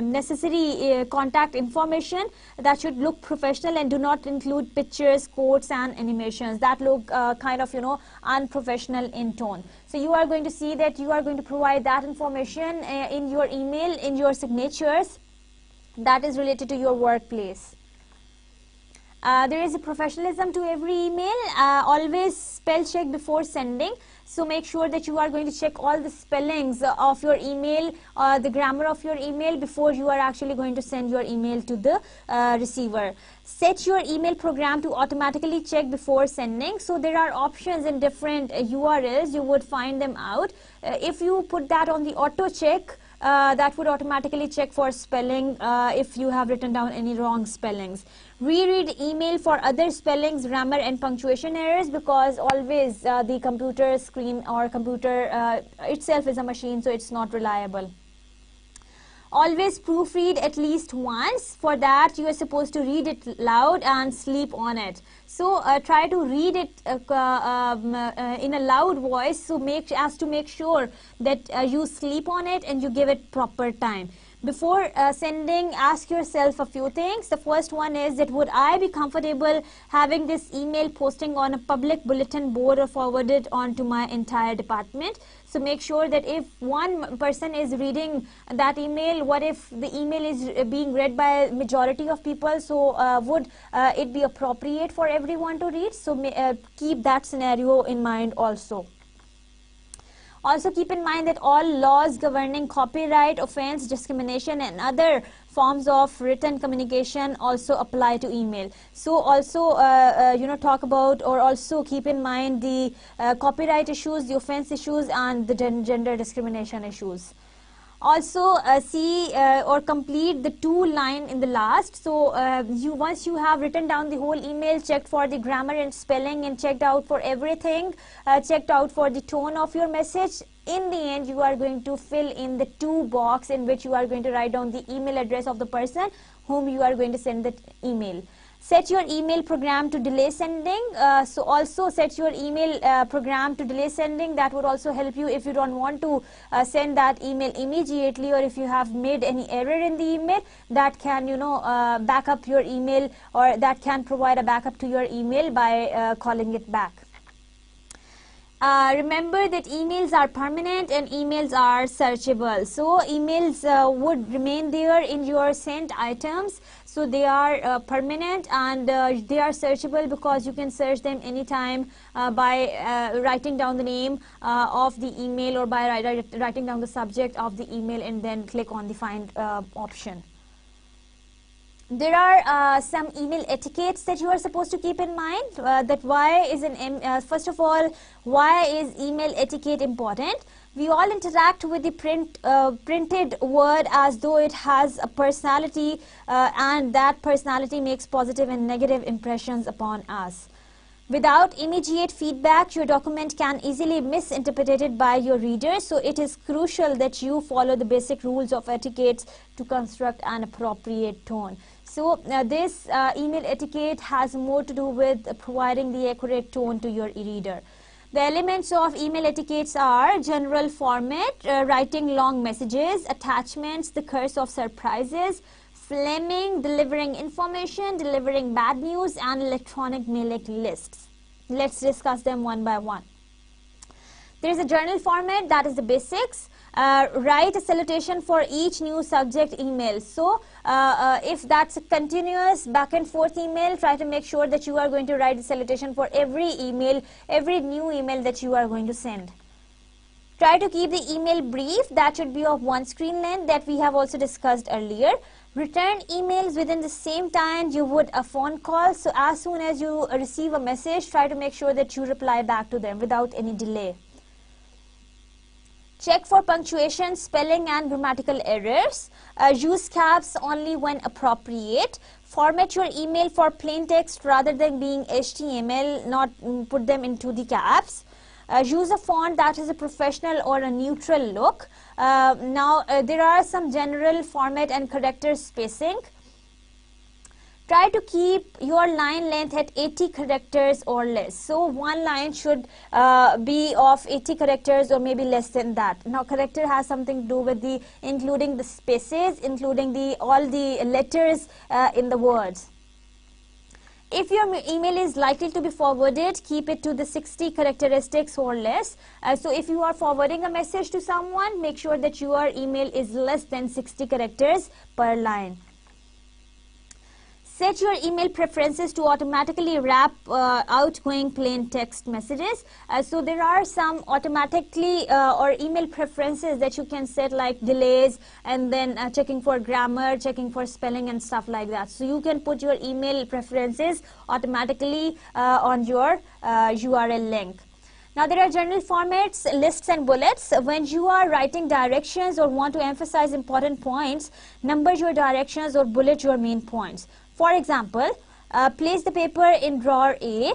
necessary contact information. That should look professional and do not include pictures, quotes and animations that look kind of unprofessional in tone. So you are going to see that you are going to provide that information in your email, in your signatures that is related to your workplace. There is a professionalism to every email. Always spell check before sending. So make sure that you are going to check all the spellings of your email, the grammar of your email before you are actually going to send your email to the receiver. Set your email program to automatically check before sending. So there are options in different URLs. You would find them out. If you put that on the auto check, that would automatically check for spelling if you have written down any wrong spellings. Reread email for other spellings, grammar and punctuation errors, because always the computer screen or computer itself is a machine, so it's not reliable. Always proofread at least once. For that you are supposed to read it loud and sleep on it. So try to read it in a loud voice, so make sure that you sleep on it and you give it proper time. Before sending, ask yourself a few things. The first one is that would I be comfortable having this email posting on a public bulletin board or forwarded on to my entire department? So make sure that if one person is reading that email, what if the email is being read by a majority of people? So would it be appropriate for everyone to read? So keep that scenario in mind also. Also keep in mind that all laws governing copyright, offense, discrimination and other forms of written communication also apply to email. So also talk about or also keep in mind the copyright issues, the offense issues and the gender discrimination issues. Also see or complete the 2 line in the last. So once you have written down the whole email, checked for the grammar and spelling and checked out for everything, checked out for the tone of your message, in the end you are going to fill in the 2 box in which you are going to write down the email address of the person whom you are going to send the email. Set your email program to delay sending. So also set your email program to delay sending. That would also help you if you don't want to send that email immediately, or if you have made any error in the email, that can back up your email, or that can provide a backup to your email by calling it back. Remember that emails are permanent and emails are searchable. So emails would remain there in your sent items. So they are permanent, and they are searchable because you can search them anytime by writing down the name of the email, or by writing down the subject of the email and then click on the find option. There are some email etiquettes that you are supposed to keep in mind. First of all, why is email etiquette important? We all interact with the printed word as though it has a personality, and that personality makes positive and negative impressions upon us. Without immediate feedback, your document can easily be misinterpreted by your readers, so it is crucial that you follow the basic rules of etiquette to construct an appropriate tone. So this email etiquette has more to do with providing the accurate tone to your reader. The elements of email etiquettes are general format, writing long messages, attachments, the curse of surprises, flaming, delivering information, delivering bad news, and electronic mailing lists. Let's discuss them one by one. There is a journal format, that is the basics. Write a salutation for each new subject email. So if that's a continuous back and forth email, try to make sure that you are going to write the salutation for every email, every new email that you are going to send. Try to keep the email brief, that should be of one screen length, that we have also discussed earlier. Return emails within the same time you would a phone call. So as soon as you receive a message, try to make sure that you reply back to them without any delay. Check for punctuation, spelling, and grammatical errors. Use caps only when appropriate. Format your email for plain text rather than being HTML, not put them into the caps. Use a font that is a professional or a neutral look. There are some general format and character spacing. Try to keep your line length at 80 characters or less. So one line should be of 80 characters or maybe less than that. Now character has something to do with the including the spaces, including all the letters in the words. If your email is likely to be forwarded, keep it to the 60 characteristics or less. So if you are forwarding a message to someone, make sure that your email is less than 60 characters per line. Set your email preferences to automatically wrap outgoing plain text messages. So there are some automatically or email preferences that you can set, like delays, and then checking for grammar, checking for spelling and stuff like that. So you can put your email preferences automatically on your URL link. Now there are general formats, lists and bullets. When you are writing directions or want to emphasize important points, number your directions or bullet your main points. For example, place the paper in drawer A,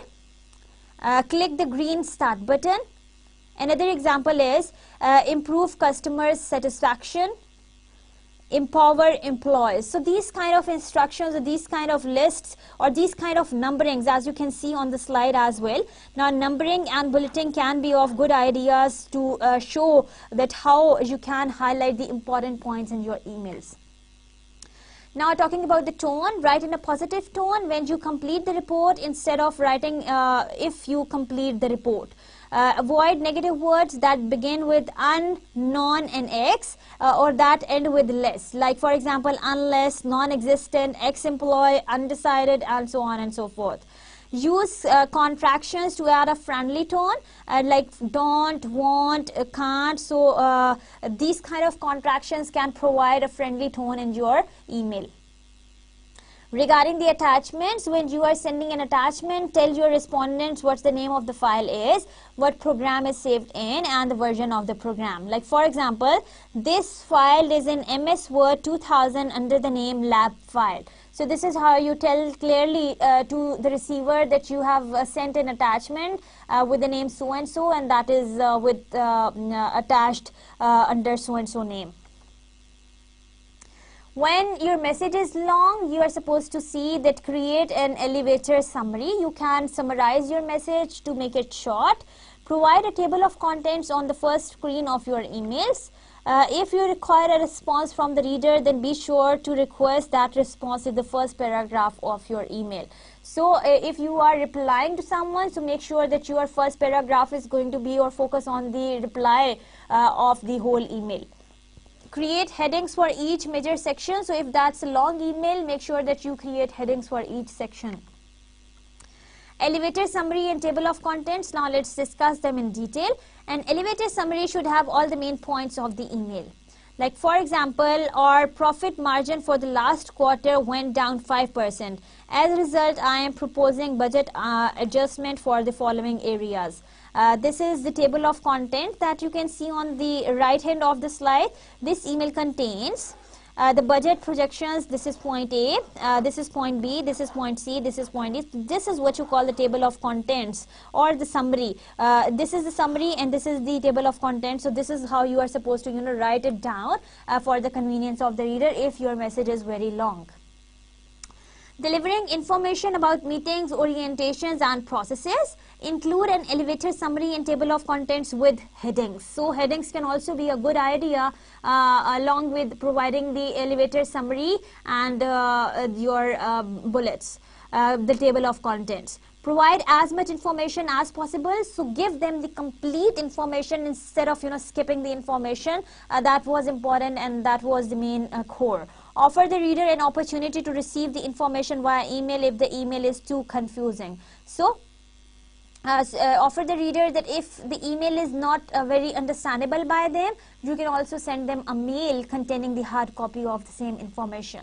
click the green start button. Another example is improve customer satisfaction, empower employees. So these kind of instructions or these kind of lists or these kind of numberings, as you can see on the slide as well. Now numbering and bulleting can be of good ideas to show that how you can highlight the important points in your emails. Now talking about the tone, write in a positive tone when you complete the report instead of writing if you complete the report. Avoid negative words that begin with un, non and x or that end with less. Like for example, unless, non-existent, ex-employee, undecided, and so on and so forth. Use contractions to add a friendly tone like don't, won't, can't. So these kind of contractions can provide a friendly tone in your email. Regarding the attachments, when you are sending an attachment, tell your respondents what the name of the file is, what program is saved in, and the version of the program. Like for example, this file is in MS Word 2000 under the name lab file. So this is how you tell clearly to the receiver that you have sent an attachment with the name so and so, and that is attached under so and so name. When your message is long, you are supposed to see that create an elevator summary. You can summarize your message to make it short. Provide a table of contents on the first screen of your emails. If you require a response from the reader, then be sure to request that response in the first paragraph of your email. So if you are replying to someone, so make sure that your first paragraph is going to be or focus on the reply of the whole email. Create headings for each major section. So if that's a long email, make sure that you create headings for each section. Elevator summary and table of contents. Now let's discuss them in detail. An elevator summary should have all the main points of the email. Like for example, our profit margin for the last quarter went down 5%. As a result, I am proposing budget adjustment for the following areas. This is the table of content that you can see on the right hand of the slide. This email contains the budget projections. This is point A, this is point B, this is point C, this is point D. This is what you call the table of contents or the summary. This is the summary and this is the table of contents. So this is how you are supposed to write it down for the convenience of the reader if your message is very long. Delivering information about meetings, orientations and processes. Include an elevator summary and table of contents with headings. So headings can also be a good idea along with providing the elevator summary and your bullets, the table of contents. Provide as much information as possible. So give them the complete information instead of skipping the information that was important and that was the main core. Offer the reader an opportunity to receive the information via email if the email is too confusing. So offer the reader that if the email is not very understandable by them, you can also send them a mail containing the hard copy of the same information.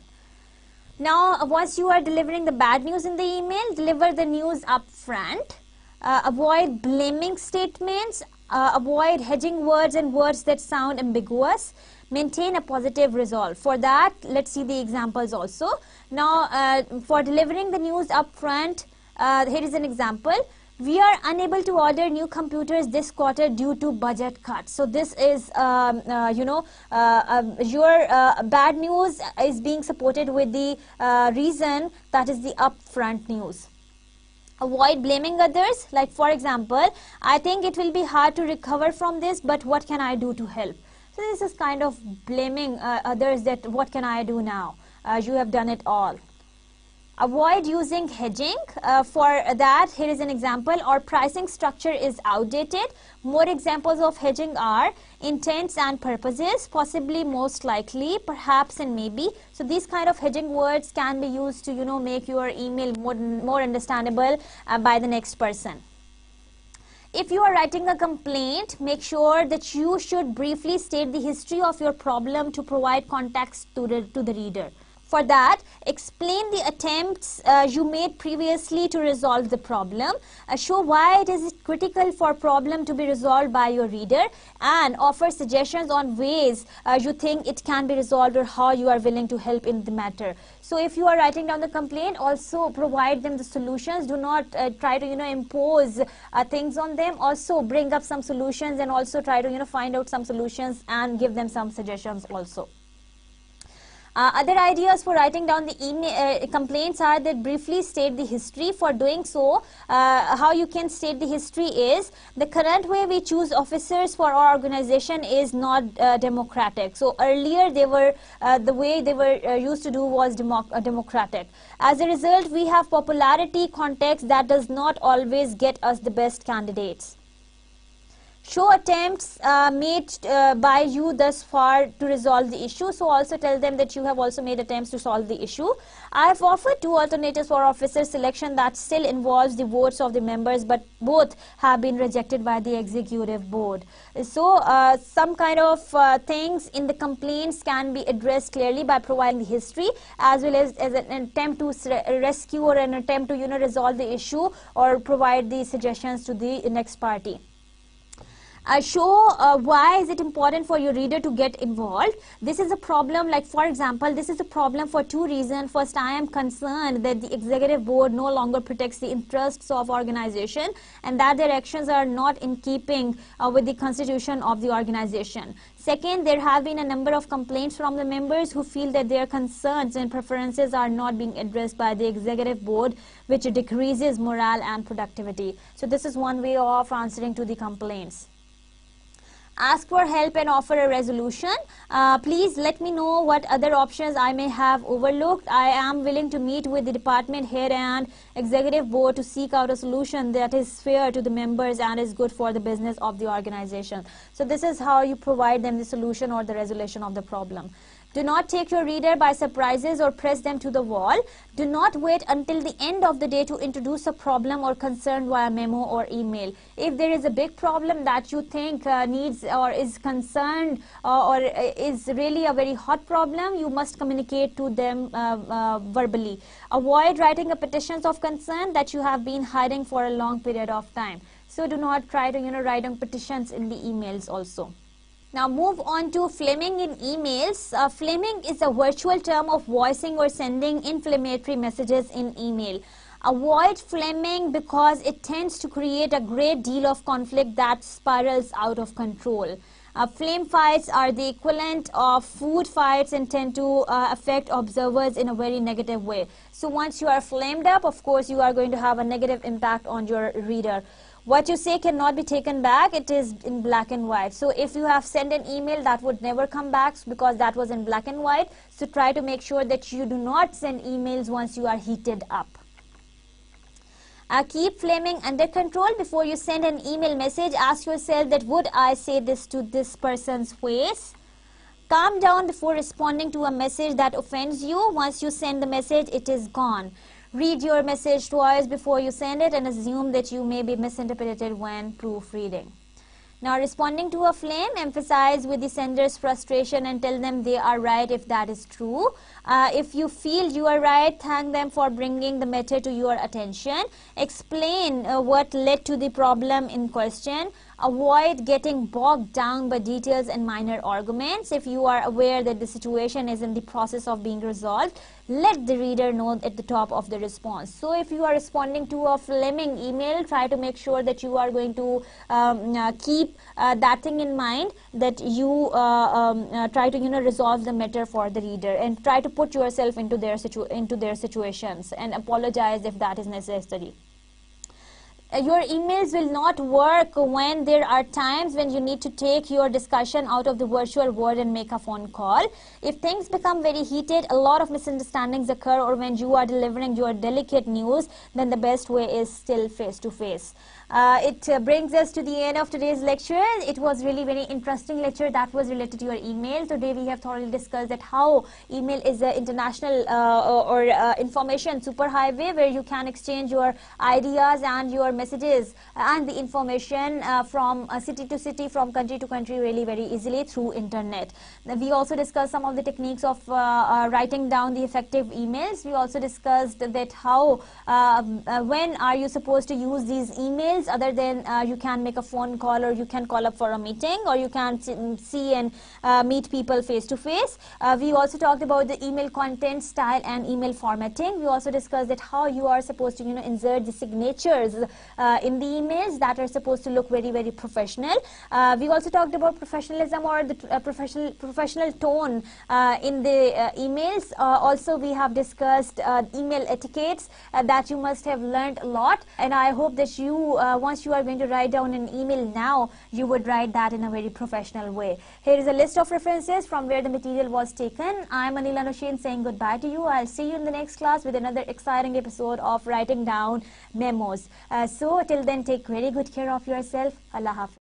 Now, once you are delivering the bad news in the email, deliver the news up front. Avoid blaming statements. Avoid hedging words and words that sound ambiguous. Maintain a positive resolve. For that, let's see the examples also. Now, for delivering the news up front, here is an example. We are unable to order new computers this quarter due to budget cuts. So this is, your bad news is being supported with the reason that is the upfront news. Avoid blaming others. Like for example, I think it will be hard to recover from this, but what can I do to help? So this is kind of blaming others that what can I do now? You have done it all. Avoid using hedging. For that, here is an example. Our pricing structure is outdated. More examples of hedging are intents and purposes, possibly, most likely, perhaps and maybe. So these kind of hedging words can be used to make your email more understandable by the next person. If you are writing a complaint, make sure that you should briefly state the history of your problem to provide context to the reader. For that, explain the attempts you made previously to resolve the problem. Show why it is critical for problem to be resolved by your reader, and offer suggestions on ways you think it can be resolved or how you are willing to help in the matter. So if you are writing down the complaint, also provide them the solutions. Do not try to impose things on them. Also bring up some solutions and also try to find out some solutions and give them some suggestions also. Other ideas for writing down the email complaints are that briefly state the history. For doing so, how you can state the history is the current way we choose officers for our organization is not democratic. So earlier they were the way they were used to do was democratic. As a result, we have popularity context that does not always get us the best candidates. Show attempts made by you thus far to resolve the issue. So also tell them that you have also made attempts to solve the issue. I have offered two alternatives for officer selection that still involves the votes of the members, but both have been rejected by the executive board. So some kind of things in the complaints can be addressed clearly by providing the history, as well as an attempt to rescue or an attempt to resolve the issue or provide the suggestions to the next party. Show why is it important for your reader to get involved. This is a problem, like for example, this is a problem for two reasons. First, I am concerned that the executive board no longer protects the interests of organization and that their actions are not in keeping with the constitution of the organization. Second, there have been a number of complaints from the members who feel that their concerns and preferences are not being addressed by the executive board, which decreases morale and productivity. So this is one way of answering to the complaints. Ask for help and offer a resolution. Please let me know what other options I may have overlooked. I am willing to meet with the department head and executive board to seek out a solution that is fair to the members and is good for the business of the organization. So this is how you provide them the solution or the resolution of the problem. Do not take your reader by surprises or press them to the wall. Do not wait until the end of the day to introduce a problem or concern via memo or email. If there is a big problem that you think needs or is concerned or is really a very hot problem, you must communicate to them verbally. Avoid writing a petitions of concern that you have been hiding for a long period of time. So do not try to write on petitions in the emails also. Now move on to flaming in emails. Flaming is a virtual term of voicing or sending inflammatory messages in email. Avoid flaming because it tends to create a great deal of conflict that spirals out of control. Flame fights are the equivalent of food fights and tend to affect observers in a very negative way. So once you are flamed up, of course, you are going to have a negative impact on your reader. What you say cannot be taken back. It is in black and white. So if you have sent an email, that would never come back because that was in black and white. So try to make sure that you do not send emails once you are heated up. Keep flaming under control. Before you send an email message, ask yourself that would I say this to this person's face? Calm down before responding to a message that offends you. Once you send the message, it is gone. Read your message twice before you send it and assume that you may be misinterpreted when proofreading. Now, responding to a flame, emphasize with the sender's frustration and tell them they are right if that is true. If you feel you are right, thank them for bringing the matter to your attention. Explain what led to the problem in question. Avoid getting bogged down by details and minor arguments. If you are aware that the situation is in the process of being resolved, let the reader know at the top of the response. So if you are responding to a flaming email, try to make sure that you are going to keep that thing in mind, that you try to resolve the matter for the reader and try to put yourself into their situations and apologize if that is necessary. Your emails will not work when there are times when you need to take your discussion out of the virtual world and make a phone call. If things become very heated, a lot of misunderstandings occur, or when you are delivering your delicate news, then the best way is still face-to-face. It brings us to the end of today's lecture. It was really very interesting lecture that was related to your email. Today we have thoroughly discussed that how email is an international information superhighway where you can exchange your ideas and your messages and the information from city to city, from country to country really very easily through internet. We also discussed some of the techniques of writing down the effective emails. We also discussed that how when are you supposed to use these emails other than you can make a phone call, or you can call up for a meeting, or you can see and meet people face to face. We also talked about the email content, style and email formatting. We also discussed that how you are supposed to insert the signatures in the emails that are supposed to look very very professional. We also talked about professionalism or the professional tone in the emails. Also we have discussed email etiquettes that you must have learned a lot, and I hope that you once you are going to write down an email now, you would write that in a very professional way. Here is a list of references from where the material was taken. I am Anila Noshin saying goodbye to you. I'll see you in the next class with another exciting episode of writing down memos. So till then, take very good care of yourself. Allah Hafiz.